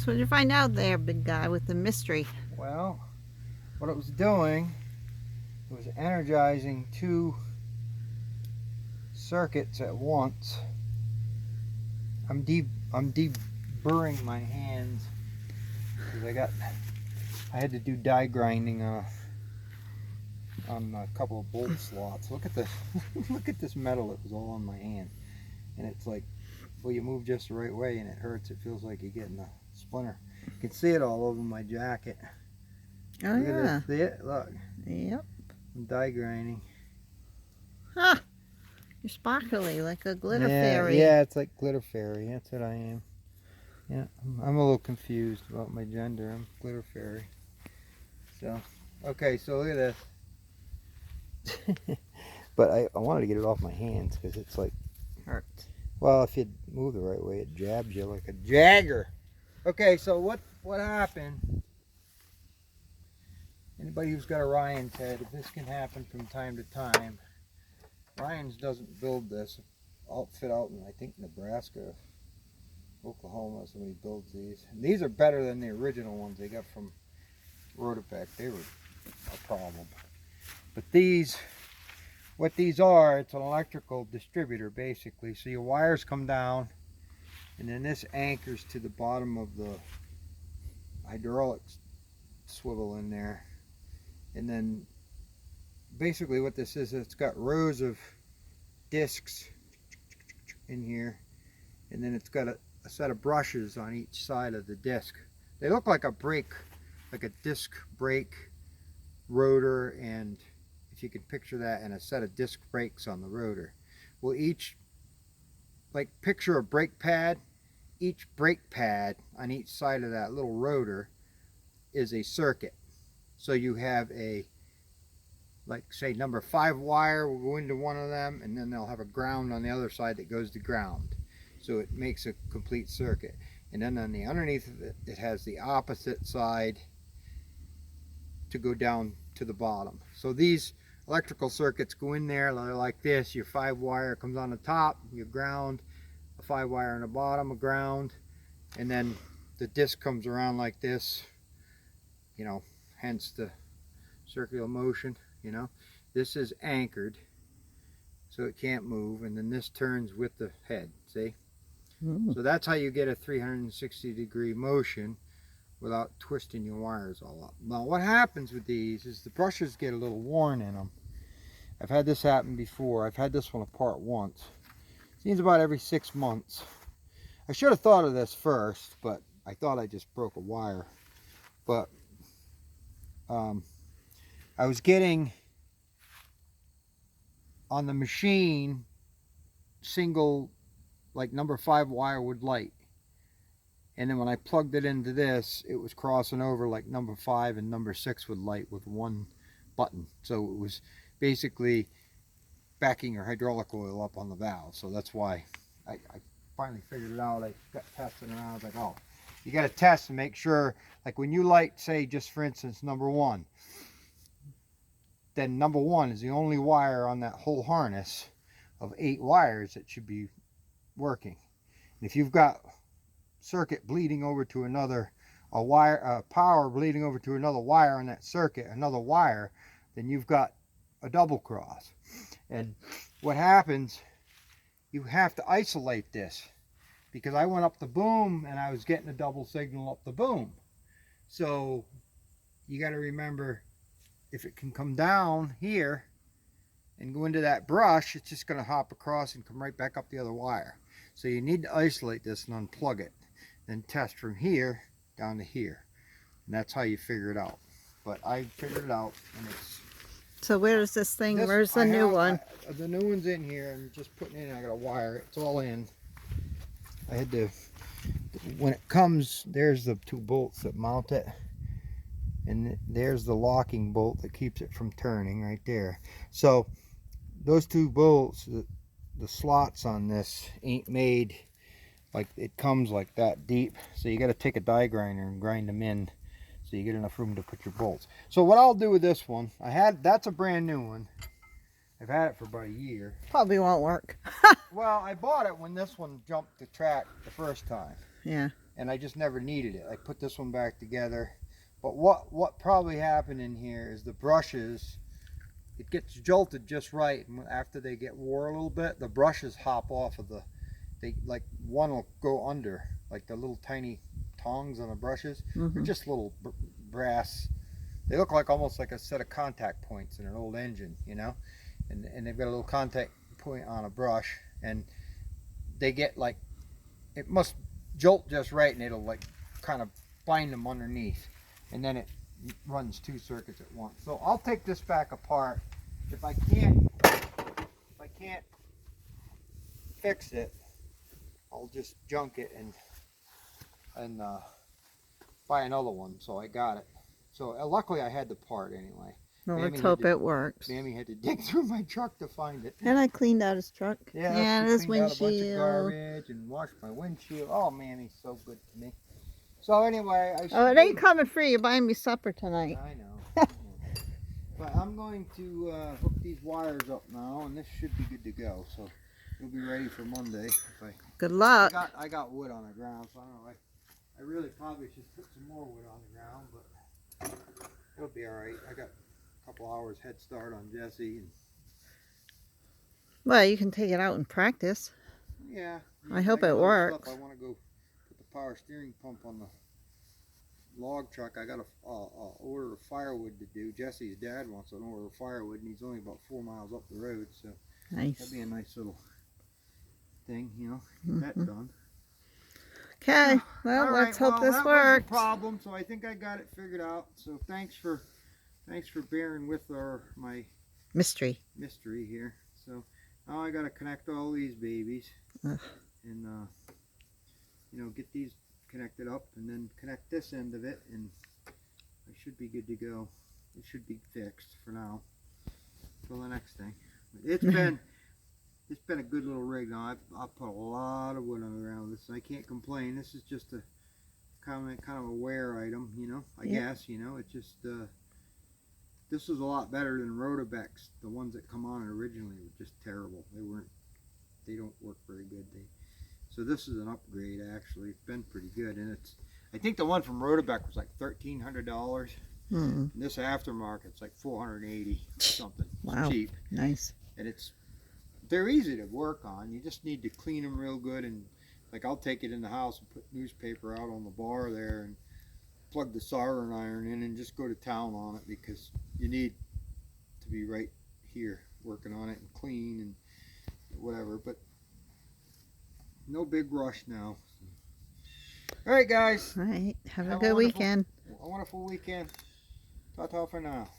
So what did you find out there, big guy, with the mystery? Well, what it was doing, it was energizing two circuits at once. I'm deburring my hands because I had to do die grinding on a couple of bolt slots. Look at this, look at this metal that was all on my hand, and it's like, well, you move just the right way and it hurts. It feels like you're getting a splinter. You can see it all over my jacket. Oh, Look yeah. at this. See it? Look. Yep. I'm die grinding. Huh. You're sparkly like a glitter Yeah, fairy. yeah, it's like glitter fairy. That's what I am. Yeah, I'm a little confused about my gender. I'm glitter fairy. So, okay, so look at this. But I wanted to get it off my hands because it's like, Hurt. well, if you move the right way, it jabs you like a jagger. Okay, so what happened? Anybody who's got a Ryan's head, this can happen from time to time. Ryan's doesn't build this outfit out in, I think, Nebraska, Oklahoma. Somebody builds these. And these are better than the original ones they got from Rotopec. They were a problem. But these, what these are, it's an electrical distributor basically. So your wires come down and then this anchors to the bottom of the hydraulic swivel in there. And then basically what this is, it's got rows of discs in here, and then it's got a set of brushes on each side of the disc. They look like a brake, like a disc brake rotor, and if you can picture that, and a set of disc brakes on the rotor. Well, each, like picture a brake pad, each brake pad on each side of that little rotor is a circuit. So you have a, like say number 5 wire will go into one of them, and then they'll have a ground on the other side that goes to ground. So it makes a complete circuit. And then on the underneath of it, it has the opposite side to go down to the bottom. So these electrical circuits go in there, they're like this. Your 5 wire comes on the top, your ground, a 5 wire on the bottom, a ground, and then the disc comes around like this, you know, hence the circular motion. You know, this is anchored so it can't move, and then this turns with the head, see? So that's how you get a 360-degree motion without twisting your wires all up. Now what happens with these is the brushes get a little worn in them. I've had this happen before. I've had this one apart once. Seems about every 6 months. I should have thought of this first, but I thought I just broke a wire. But I was getting on the machine single, like number 5 wire would light, and then when I plugged it into this, it was crossing over like number 5 and number 6 would light with one button. So it was basically backing your hydraulic oil up on the valve. So that's why I finally figured it out. I got testing around. I was like, oh, you got to test and make sure, like when you light, say just for instance number 1, then number 1 is the only wire on that whole harness of 8 wires that should be working. And if you've got circuit bleeding over to another, power bleeding over to another wire on that circuit, another wire, then you've got a double cross. And what happens, you have to isolate this, because I went up the boom and I was getting a double signal up the boom. So you got to remember, if it can come down here and go into that brush, it's just going to hop across and come right back up the other wire. So you need to isolate this and unplug it, then test from here down to here, and that's how you figure it out. But I figured it out, and it's. So where's this thing? Where's the new one? The new one's in here. I'm just putting it in. I got to wire it. It's all in. I had to. When it comes, there's the 2 bolts that mount it, and there's the locking bolt that keeps it from turning right there. So those 2 bolts, the slots on this ain't made like, it comes like that deep, so you got to take a die grinder and grind them in so you get enough room to put your bolts. So what I'll do with this one, that's a brand new one. I've had it for about a year. Probably won't work. Well, I bought it when this one jumped the track the first time. Yeah. And I just never needed it. I put this one back together. But what probably happened in here is the brushes, it gets jolted just right, and after they get wore a little bit, the brushes hop off of the, they like one will go under, like the little tiny tongs on the brushes. They're just little brass. They look like almost like a set of contact points in an old engine, you know, and they've got a little contact point on a brush, and they get like, it must jolt just right, and it'll like kind of bind them underneath, and then it runs 2 circuits at once. So I'll take this back apart. If I can't fix it, I'll just junk it and buy another one. So I got it. So luckily I had the part anyway. Well, Mammy let's hope it works. Mammy had to dig through my truck to find it. And I cleaned out his truck. Yeah, his cleaned out a bunch of windshield. garbage and washed my windshield. Oh, Mammy's so good to me. So anyway, Oh, it ain't coming free. You're buying me supper tonight. I know. But I'm going to hook these wires up now, and this should be good to go. So it'll be ready for Monday. Good luck. I got wood on the ground, so I don't know. I really probably should put some more wood on the ground, but it'll be all right. I got a couple hours head start on Jesse, and Well, you can take it out and practice. yeah. I hope got it other works. stuff. I want to go put the power steering pump on the log truck. I got to order firewood to do. Jesse's dad wants an order of firewood, and he's only about 4 miles up the road, so Nice. that'd be a nice little thing, you know. Get that done. Okay. Well, All let's right, hope well, this that works. was the problem, so I think I got it figured out. So thanks for bearing with my Mystery. mystery here. So now I got to connect all these babies. Ugh. And you know, get these connected up, and then connect this end of it, and I should be good to go. It should be fixed for now till the next thing. It's been a good little rig now. I've put a lot of wood on the ground with this. I can't complain. This is just a kind of a wear item, you know. I guess, you know, it's just this was a lot better than Rotobex. The ones that come on it originally were just terrible. They don't work very good. So this is an upgrade, actually. It's been pretty good, and I think the one from Rotobeck was like $1,300. This aftermarket's like $480 something. Wow. It's cheap. Nice. And they're easy to work on. You just need to clean them real good, and like I'll take it in the house and put newspaper out on the bar there and plug the soldering iron in and just go to town on it, because you need to be right here working on it and clean and whatever. But no big rush now. All right, guys. All right. Have a Have a good wonderful- weekend. A wonderful weekend. Ta-ta for now.